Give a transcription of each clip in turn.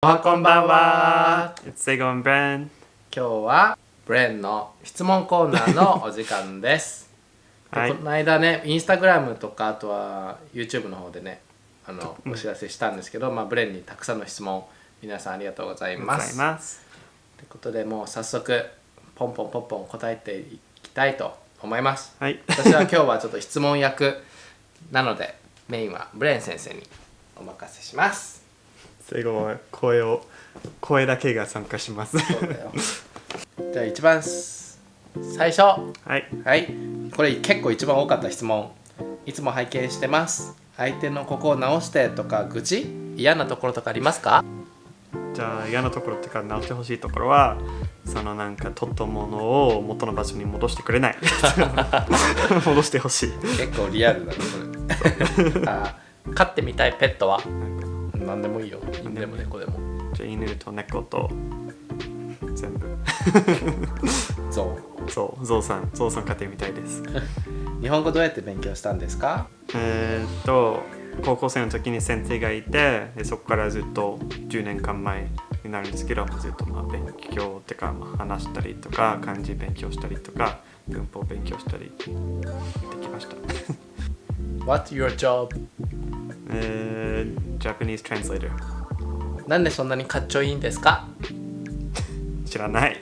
おはこんばんは。 It's Sego and Bren. 今日はブレンの質問コーナーのお時間です。はい、この間ね、インスタグラムとかあとは YouTube の方でねお知らせしたんですけど、ブレンにたくさんの質問皆さんありがとうございます。ということでもう早速ポンポン答えていきたいと思います。はい、私は今日はちょっと質問役なのでメインはブレン先生にお任せします。Segoは声だけが参加します。そうだよ。じゃあ一番最初、はい、これ結構一番多かった質問。いつも拝見してます。相手のここを直してとか愚痴、嫌なところとかありますか？じゃあ嫌なところっていうか直してほしいところはそのなんか取ったものを元の場所に戻してくれない。戻してほしい。結構リアルだねこれ。飼ってみたいペットは何でもいいよ。犬でも猫でも。じゃあ犬と猫と全部。ゾウさん飼ってみたいです。日本語どうやって勉強したんですか？高校生の時に先生がいて、でそこからずっと10年間前になるんですけど、ずっと勉強ってか、話したりとか漢字勉強したりとか文法勉強したりできました。What's your job? Japanese translator. なんでそんなにかっちょいいんですか？知らない。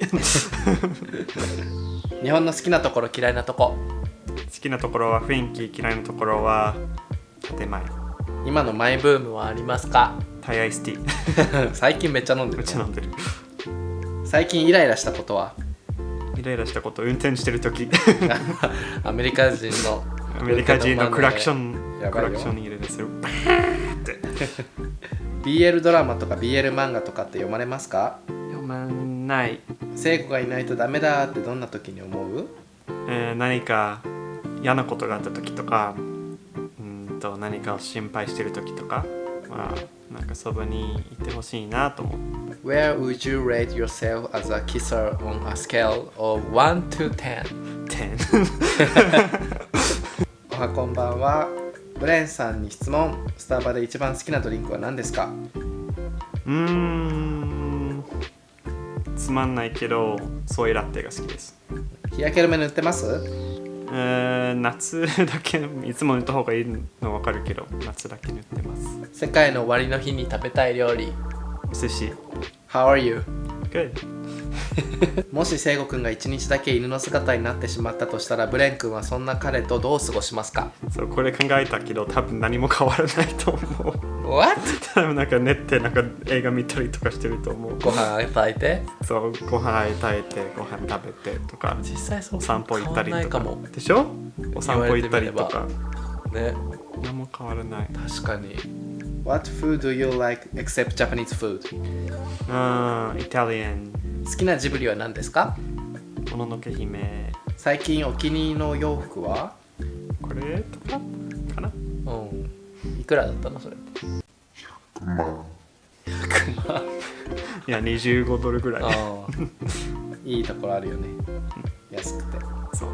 日本の好きなところ嫌いなとこ。好きなところは雰囲気、嫌いなところは建前。今のマイブームはありますか？タイアイスティー。最近めっちゃ飲んでる。めっちゃ飲んでる。最近イライラしたことは？イライラしたこと、運転してる時。アメリカ人のクラクションに入れるする。BL ドラマとか BL 漫画とかって読まれますか？読まない。聖子がいないとダメだってどんな時に思う？何か嫌なことがあった時とか、何かを心配してる時とか、なんかそばにいてほしいなと思う。Where would you rate yourself as a kisser on a scale of 1 to 10? おはこんばんは。ブレンさんに質問。スタバで一番好きなドリンクは何ですか？つまんないけどソイラテが好きです。日焼け止め塗ってます？夏だけ、いつも塗った方がいいの分かるけど夏だけ塗ってます。世界の終わりの日に食べたい料理。お寿司。 How are you? Good. もし聖子くんが一日だけ犬の姿になってしまったとしたら、ブレンくんはそんな彼とどう過ごしますか？そうこれ考えたけど多分何も変わらないと思う。What? 多分なんか寝てなんか映画見たりとかしてると思う。ご飯炊いて、そうご飯炊いてご飯食べてとか、実際そうお散歩行ったりとかもでしょ。お散歩行ったりとかね、何も変わらない。確かに。What food do you like except Japanese food? イタリアン。好きなジブリは何ですか？もののけ姫。最近お気に入りの洋服は？これとかかな。いくらだったのそれ？100万。いや25ドルぐらい。いいところあるよね、安くて。そう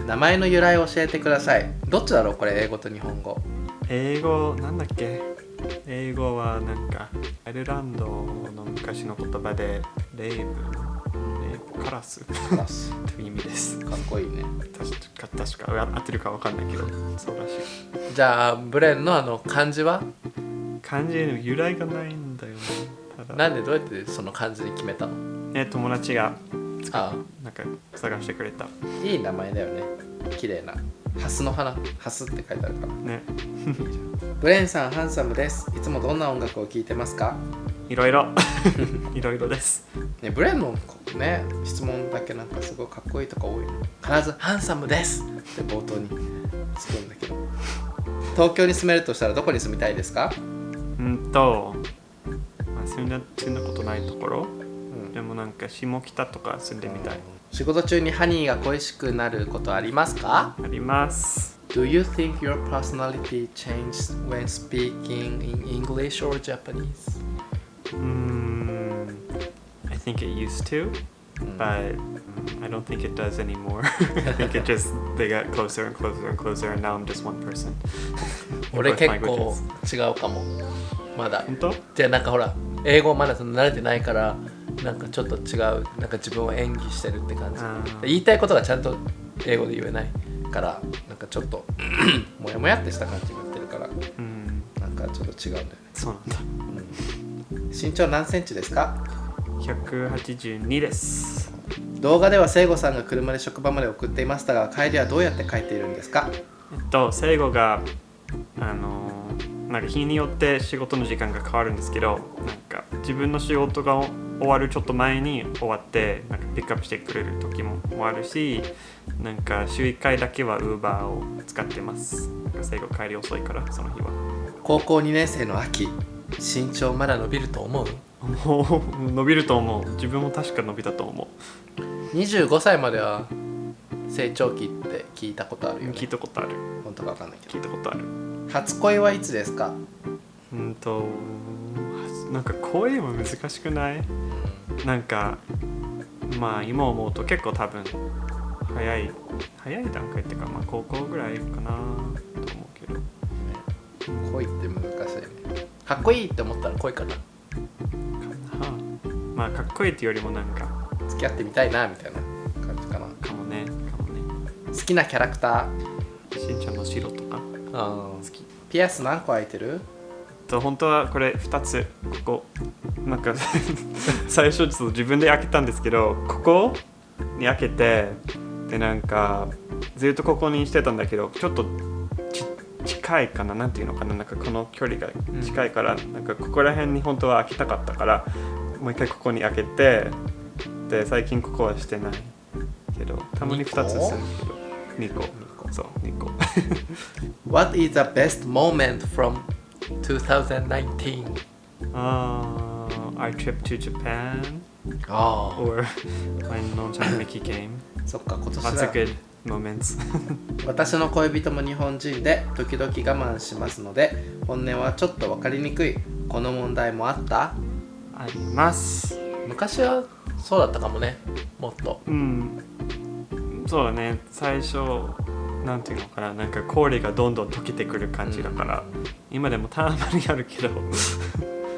名前の由来を教えてください。どっちだろうこれ、英語と日本語。英語なんだっけ。英語はなんかアイルランドの昔の言葉でレイブカラスという意味です。かっこいいね。確か合ってるか分かんないけどそうらしい。じゃあブレンの漢字は？漢字の由来がないんだよね。ただなんでどうやってその漢字に決めたの？友達がなんか探してくれた。いい名前だよね。綺麗なハスの花、ハスって書いてあるからね。ブレンさんハンサムです。いつもどんな音楽を聴いてますか？いろいろです。ね、ブレンのね質問だけなんかすごいかっこいいとか多いの。必ずハンサムですって冒頭につくんだけど。東京に住めるとしたらどこに住みたいですか？住んだことないところ、でもなんか下北とか住んでみたい。仕事中にハニーが恋しくなることありますか？あります。Do you think your personality changed when speaking in English or Japanese? I think it used to, but I don't think it does anymore. I think it just they got closer and closer and closer, and now I'm just one person. 俺結構違うかも。まだ。本当？じゃあなんかほら英語まだその慣れてないからなんかちょっと違うなんか自分を演技してるって感じ。言いたいことがちゃんと英語で言えないからなんかちょっともやもやってした感じになってるから、なんかちょっと違うんだよね。そうなんだ。身長何センチですか？182です。動画では聖子さんが車で職場まで送っていましたが帰りはどうやって帰っているんですか？聖子がなんか日によって仕事の時間が変わるんですけど、なんか自分の仕事が終わるちょっと前に終わってなんかピックアップしてくれる時もあるし、なんか週1回だけは Uber を使ってます。なんか聖子帰り遅いからその日は。高校2年生の秋、身長まだ伸びると思う？もう伸びると思う。自分も確か伸びたと思う。25歳までは成長期って聞いたことあるよね。聞いたことある。本当か分かんないけど。聞いたことある。初恋はいつですか？なんか恋も難しくない？なんかまあ今思うと結構多分早い段階っていうか、まあ高校ぐらいかなと思うけど。恋って難しいね。かっこいいって思ったら恋かな。まあかっこいいっていうよりもなんか付き合ってみたいなみたいな感じかな。かもね。好きなキャラクター？しんちゃんの白とか好き。ピアス何個開いてる？本当はこれ2つここなんか最初ちょっと自分で開けたんですけど、ここに開けてでなんかずっとここにしてたんだけどちょっと近いかな、なんていうのかな、なんかこの距離が近いから、なんかここら辺に本当は開けたかったからもう一回ここに開けて、で最近ここはしてないけどたまに2つするけど2個そう2個What is the best moment from 2019? Our trip to Japan or when Nonshan Mickey came. そっか今年だ。 Lots of good moments. 私の恋人も日本人で時々我慢しますので本音はちょっと分かりにくい。この問題もあった？あります。昔はそうだったかもね。もっとそうだね。最初なんていうのかな、なんか氷がどんどん溶けてくる感じだから、今でもたまにあるけど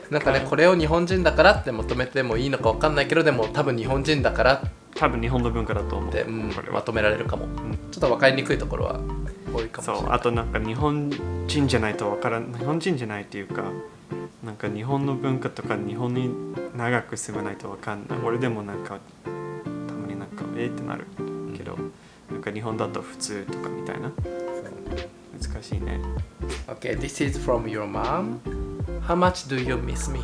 なんかねこれを日本人だからって求めてもいいのか分かんないけど、でも多分日本人だから多分日本の文化だと思うって、まとめられるかも、ちょっと分かりにくいところは多いかもしれない。そう、あとなんか日本人じゃないと分からん、日本人じゃないっていうかなんか日本の文化とか日本に長く住まないと分かんない。俺でもなんかたまになんかってなるけど、なんか日本だと普通とかみたいな。難しいね。Okay, this is from your mom. How much do you miss me?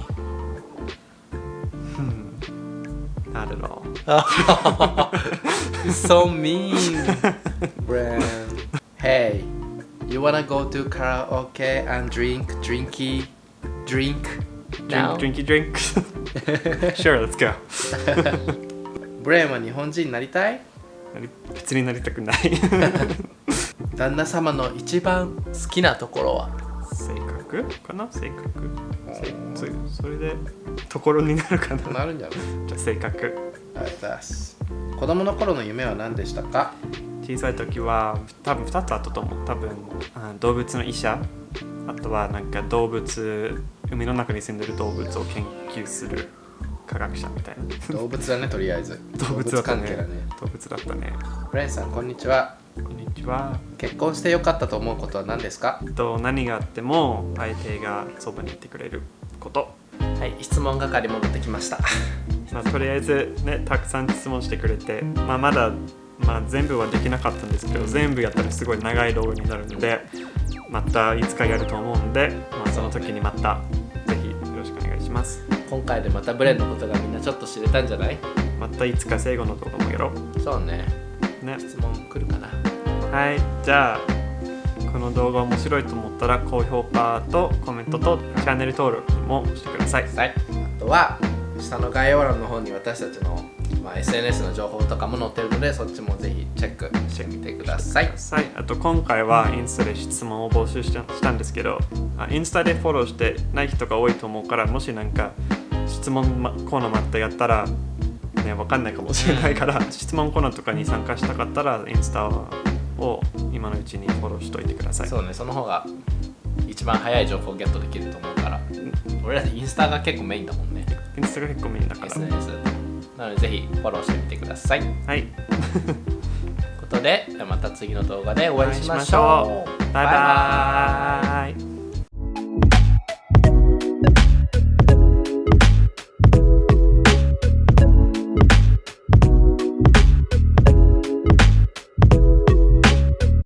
Not at all. You're so mean, Bran. Hey, you wanna go to karaoke and drink now? Drink. Sure, let's go. ブレンは日本人になりたい？別になりたくない旦那様の一番好きなところは？性格かな。性格それでところになるかな。なるんじゃない？じゃあ性格。子供の頃の夢は何でしたか？小さい時は多分2つあったと思う。多分動物の医者、あとはなんか海の中に住んでる動物を研究する科学者みたいな。動物だね、とりあえず。動物だったね。関係だね。動物だったね。ブレンさん、こんにちは。こんにちは。結婚してよかったと思うことは何ですか？何があっても相手がそばにいてくれること。はい、質問係戻ってきました。とりあえずね、たくさん質問してくれて、まだ、全部はできなかったんですけど、全部やったらすごい長い動画になるので、またいつかやると思うんで、その時にまたぜひよろしくお願いします。今回でまたブレンのことがみんなちょっと知れたんじゃない？またいつか生後の動画もやろう。そうね。質問来るかな。はい、じゃあこの動画面白いと思ったら高評価とコメントとチャンネル登録もしてください。はい、あとは下の概要欄の方に私たちの、SNS の情報とかも載ってるので、そっちもぜひチェックしてみてください。あと今回はインスタで質問を募集したんですけど、インスタでフォローしてない人が多いと思うから、もしなんか質問コーナーまたやったらね、分かんないかもしれないから、質問コーナーとかに参加したかったらインスタを今のうちにフォローしといてください。そうね、その方が一番早い情報をゲットできると思うから、俺らインスタが結構メインだもんね。インスタが結構メインだから SNS なのでぜひフォローしてみてください。はいということでまた次の動画でお会いしましょう。バイバーイ。